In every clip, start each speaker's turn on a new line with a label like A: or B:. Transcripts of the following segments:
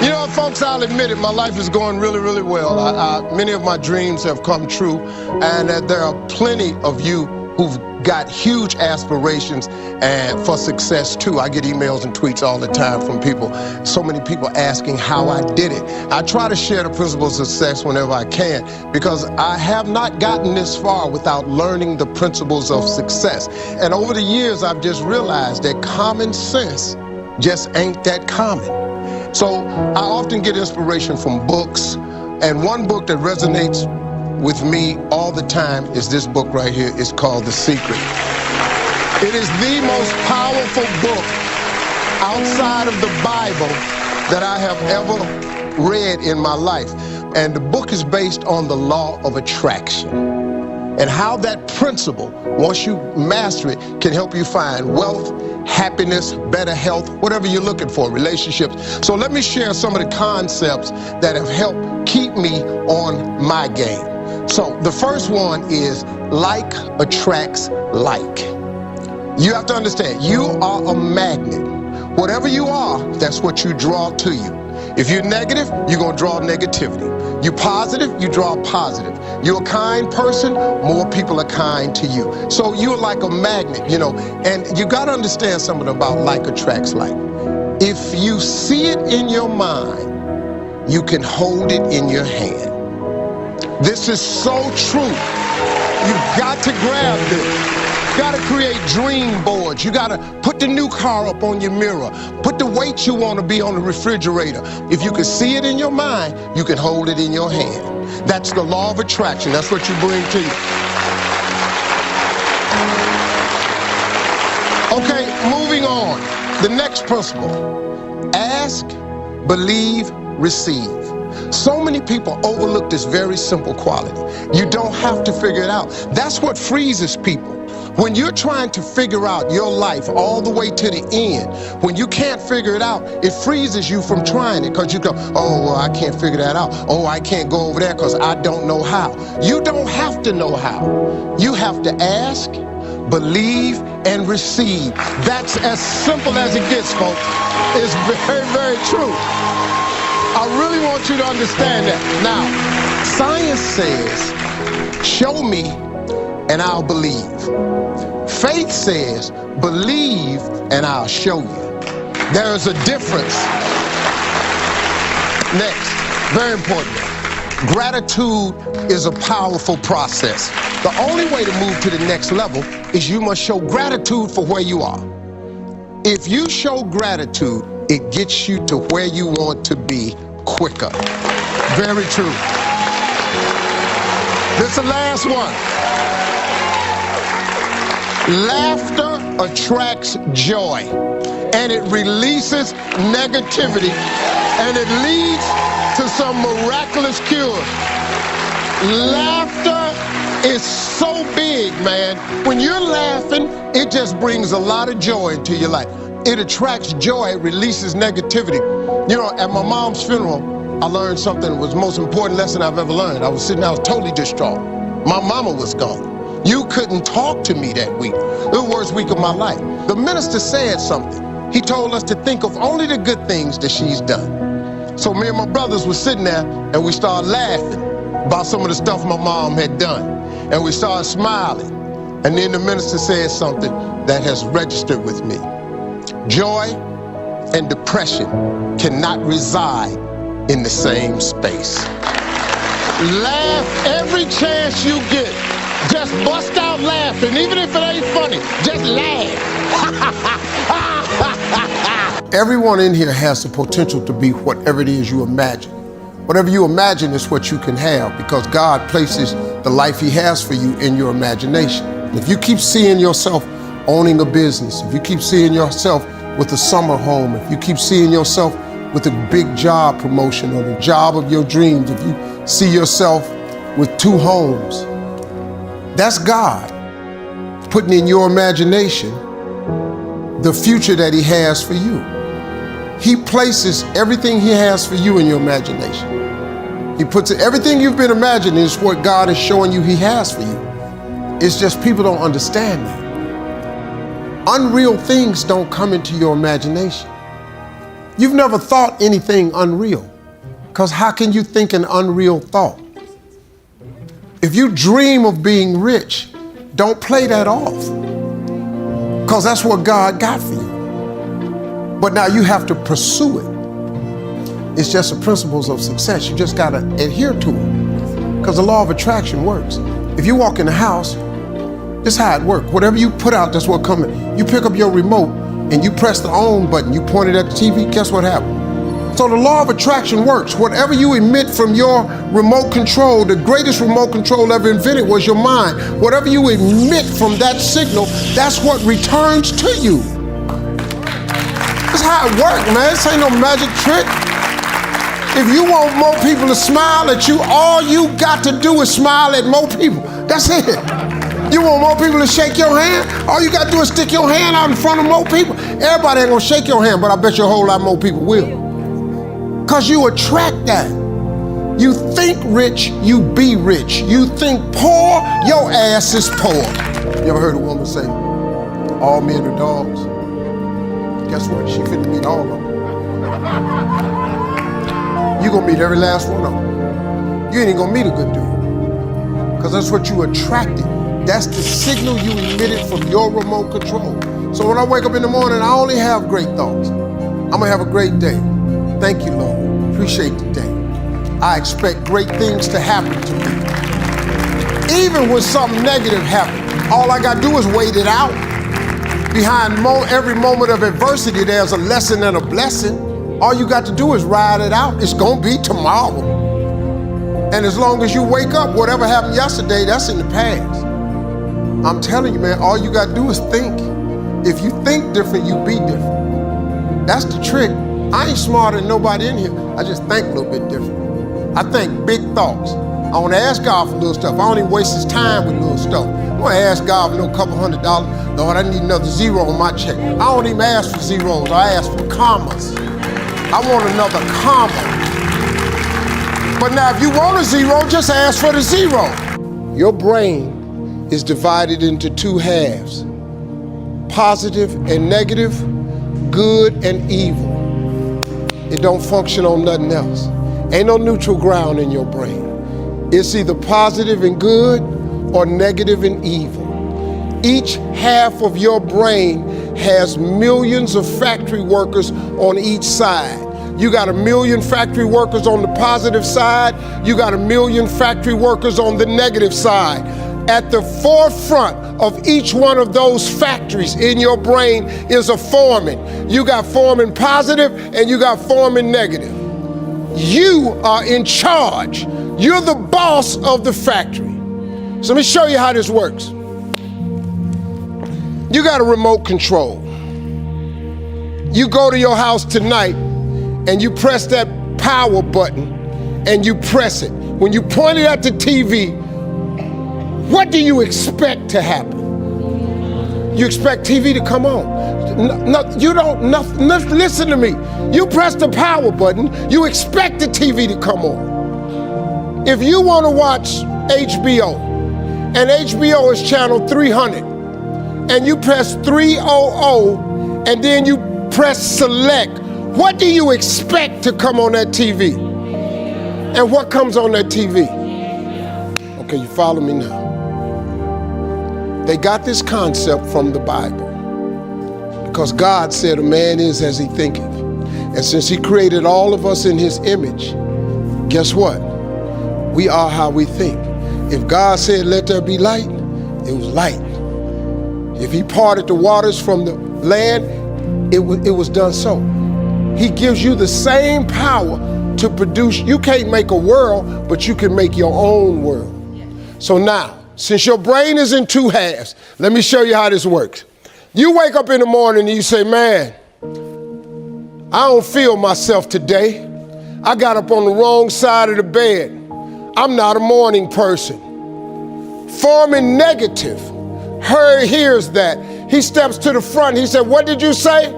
A: You know, folks, I'll admit it, my life is going really, really well. Many of my dreams have come true, and there are plenty of you who've got huge aspirations and for success too. I get emails and tweets all the time from people, so many people asking how I did it. I try to share the principles of success whenever I can, because I have not gotten this far without learning the principles of success. And over the years, I've just realized that common sense just ain't that common. So I often get inspiration from books, and one book that resonates with me all the time is this book right here. It's called The Secret. It is the most powerful book outside of the Bible that I have ever read in my life. And the book is based on the law of attraction and how that principle, once you master it, can help you find wealth, happiness, better health, whatever you're looking for, relationships. So let me share some of the concepts that have helped keep me on my game. So the first one is like attracts like. You have to understand, you are a magnet. Whatever you are, that's what you draw to you. If you're negative, you're going to draw negativity. You're positive, you draw positive. You're a kind person, more people are kind to you. So you're like a magnet, you know, and you got to understand something about like attracts like. If you see it in your mind, you can hold it in your hand. This is so true. You've got to grab this. You got to create dream boards. You got to put the new car up on your mirror. Put the weight you want to be on the refrigerator. If you can see it in your mind, you can hold it in your hand. That's the law of attraction. That's what you bring to you. Okay, moving on. The next principle. Ask, believe, receive. So many people overlook this very simple quality. You don't have to figure it out. That's what freezes people. When you're trying to figure out your life all the way to the end, when you can't figure it out, it freezes you from trying it, because you go, oh, well, I can't figure that out. Oh, I can't go over there because I don't know how. You don't have to know how. You have to ask, believe, and receive. That's as simple as it gets, folks. It's very, very true. I really want you to understand that. Now, science says, show me and I'll believe. Faith says, believe and I'll show you. There is a difference. Next, very important. Gratitude is a powerful process. The only way to move to the next level is you must show gratitude for where you are. If you show gratitude, it gets you to where you want to be quicker. Very true. This is the last one. Laughter attracts joy, and it releases negativity, and it leads to some miraculous cures. Laughter is so big, man. When you're laughing, it just brings a lot of joy into your life. It attracts joy, it releases negativity. You know, at my mom's funeral, I learned something that was the most important lesson I've ever learned. I was sitting there, I was totally distraught. My mama was gone. You couldn't talk to me that week. It was the worst week of my life. The minister said something. He told us to think of only the good things that she's done. So me and my brothers were sitting there, and we started laughing about some of the stuff my mom had done. And we started smiling. And then the minister said something that has registered with me. Joy and depression cannot reside in the same space. Laugh every chance you get. Just bust out laughing, even if it ain't funny. Just laugh. Everyone in here has the potential to be whatever it is you imagine. Whatever you imagine is what you can have, because God places the life He has for you in your imagination. If you keep seeing yourself owning a business, if you keep seeing yourself with a summer home, if you keep seeing yourself with a big job promotion or the job of your dreams, if you see yourself with 2 homes, that's God putting in your imagination the future that He has for you. He places everything He has for you in your imagination. He puts everything you've been imagining is what God is showing you He has for you. It's just people don't understand that. Unreal things don't come into your imagination. You've never thought anything unreal, because how can you think an unreal thought? If you dream of being rich, don't play that off, because that's what God got for you. But now you have to pursue it. It's just the principles of success. You just got to adhere to it, because the law of attraction works. If you walk in the house, this is how it works. Whatever you put out, that's what comes in. You pick up your remote and you press the on button, you point it at the TV, guess what happens? So the law of attraction works. Whatever you emit from your remote control, the greatest remote control ever invented was your mind. Whatever you emit from that signal, that's what returns to you. That's how it works, man. This ain't no magic trick. If you want more people to smile at you, all you got to do is smile at more people. That's it. You want more people to shake your hand? All you got to do is stick your hand out in front of more people. Everybody ain't gonna shake your hand, but I bet you a whole lot more people will. Because you attract that. You think rich, you be rich. You think poor, your ass is poor. You ever heard a woman say, all men are dogs? Guess what? She finna meet all of them. You gonna meet every last one of them. You ain't gonna meet a good dude, because that's what you attracted. That's the signal you emitted from your remote control. So when I wake up in the morning, I only have great thoughts. I'm gonna have a great day. Thank you, Lord. Appreciate the day. I expect great things to happen to me. Even when something negative happens, all I gotta do is wait it out. Behind every moment of adversity, there's a lesson and a blessing. All you got to do is ride it out. It's gonna be tomorrow. And as long as you wake up, whatever happened yesterday, that's in the past. I'm telling you, man, all you got to do is think. If you think different, you be different. That's the trick. I ain't smarter than nobody in here. I just think a little bit different. I think big thoughts. I want to ask God for little stuff. I don't even waste his time with little stuff. I want to ask God for a couple $100. Lord, I need another zero on my check. I don't even ask for zeros. I ask for commas. I want another comma. But now if you want a zero, just ask for the zero. Your brain is divided into two halves, positive and negative, good and evil. It don't function on nothing else. Ain't no neutral ground in your brain. It's either positive and good or negative and evil. Each half of your brain has millions of factory workers on each side. You got 1 million factory workers on the positive side. You got 1 million factory workers on the negative side. At the forefront of each one of those factories in your brain is a foreman. You got foreman positive and you got foreman negative. You are in charge. You're the boss of the factory. So let me show you how this works. You got a remote control. You go to your house tonight and you press that power button and you press it. When you point it at the TV, what do you expect to happen? You expect TV to come on. No, you don't, listen to me. You press the power button, you expect the TV to come on. If you want to watch HBO, and HBO is channel 300, and you press 300, and then you press select, what do you expect to come on that TV? And what comes on that TV? Okay, you follow me now. They got this concept from the Bible, because God said a man is as he thinketh. And since he created all of us in his image, guess what? We are how we think. If God said, let there be light, it was light. If he parted the waters from the land, it was done so. He gives you the same power to produce. You can't make a world, but you can make your own world. So now, since your brain is in two halves, let me show you how this works. You wake up in the morning and you say, man, I don't feel myself today. I got up on the wrong side of the bed. I'm not a morning person. Foreman negative hears that. He steps to the front. He said, what did you say?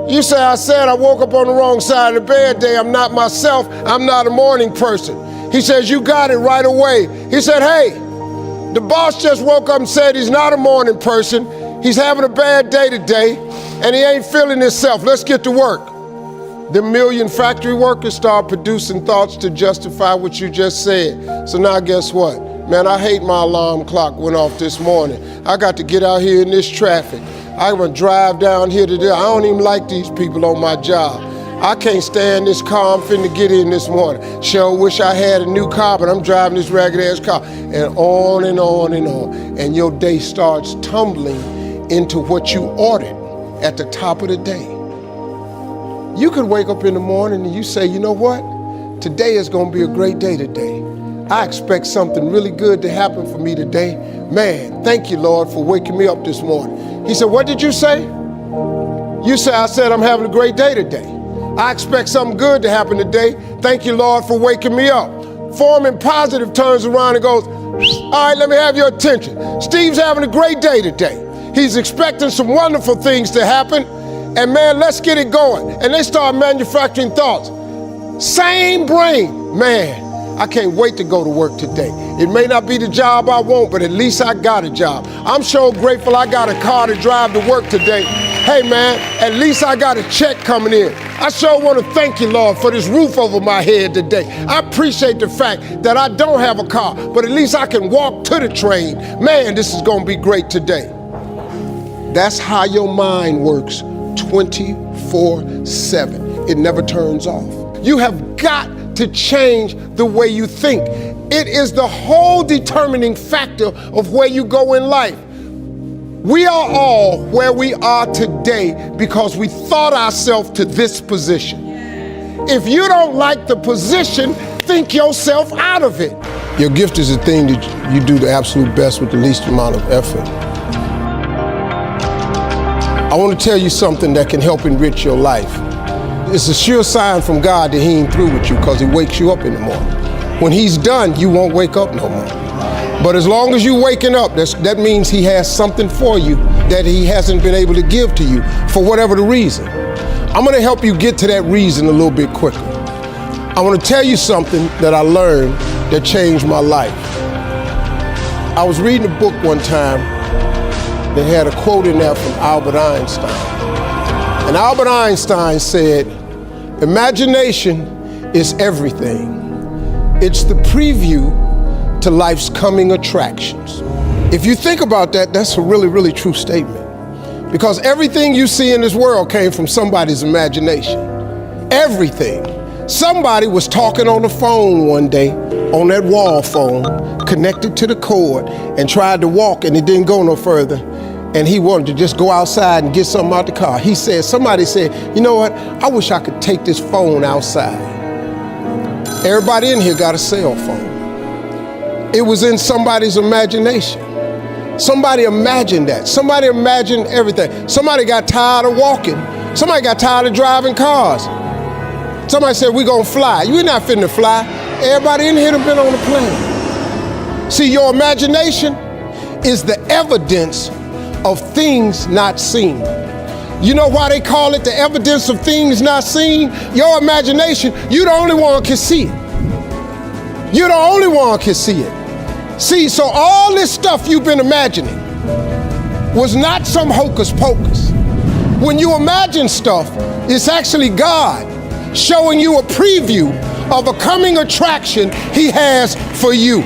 A: You say, I said I woke up on the wrong side of the bed today. I'm not myself. I'm not a morning person. He says, you got it right away. He said, hey, the boss just woke up and said he's not a morning person. He's having a bad day today, and he ain't feeling himself. Let's get to work. The million factory workers start producing thoughts to justify what you just said. So now guess what? Man, I hate my alarm clock went off this morning. I got to get out here in this traffic. I'm gonna drive down here today. I don't even like these people on my job. I can't stand this car I'm finna get in this morning. Sure wish I had a new car, but I'm driving this ragged ass car. And on and on and on. And your day starts tumbling into what you ordered at the top of the day. You could wake up in the morning and you say, you know what? Today is gonna be a great day today. I expect something really good to happen for me today. Man, thank you, Lord, for waking me up this morning. He said, what did you say? You said, I said I'm having a great day today. I expect something good to happen today. Thank you, Lord, for waking me up. Foreman Positive turns around and goes, all right, let me have your attention. Steve's having a great day today. He's expecting some wonderful things to happen. And man, let's get it going. And they start manufacturing thoughts. Same brain. Man, I can't wait to go to work today. It may not be the job I want, but at least I got a job. I'm so grateful I got a car to drive to work today. Hey man, at least I got a check coming in. I sure want to thank you, Lord, for this roof over my head today. I appreciate the fact that I don't have a car, but at least I can walk to the train. Man, this is going to be great today. That's how your mind works 24/7. It never turns off. You have got to change the way you think. It is the whole determining factor of where you go in life. We are all where we are today because we thought ourselves to this position. If you don't like the position, think yourself out of it. Your gift is the thing that you do the absolute best with the least amount of effort. I want to tell you something that can help enrich your life. It's a sure sign from God that he ain't through with you because he wakes you up in the morning. When he's done, you won't wake up no more. But as long as you're waking up, that means he has something for you that he hasn't been able to give to you for whatever the reason. I'm going to help you get to that reason a little bit quicker. I want to tell you something that I learned that changed my life. I was reading a book one time that had a quote in there from Albert Einstein. And Albert Einstein said, imagination is everything. It's the preview to life's coming attractions. If you think about that, that's a really, really true statement. Because everything you see in this world came from somebody's imagination. Everything. Somebody was talking on the phone one day, on that wall phone, connected to the cord, and tried to walk and it didn't go no further. And he wanted to just go outside and get something out the car. Somebody said, you know what? I wish I could take this phone outside. Everybody in here got a cell phone. It was in somebody's imagination. Somebody imagined that. Somebody imagined everything. Somebody got tired of walking. Somebody got tired of driving cars. Somebody said, we're gonna fly. You're not finna fly. Everybody in here done been on a plane. See, your imagination is the evidence of things not seen. You know why they call it the evidence of things not seen? Your imagination, you the only one can see it. You're the only one can see it. See, so all this stuff you've been imagining was not some hocus pocus. When you imagine stuff, it's actually God showing you a preview of a coming attraction he has for you.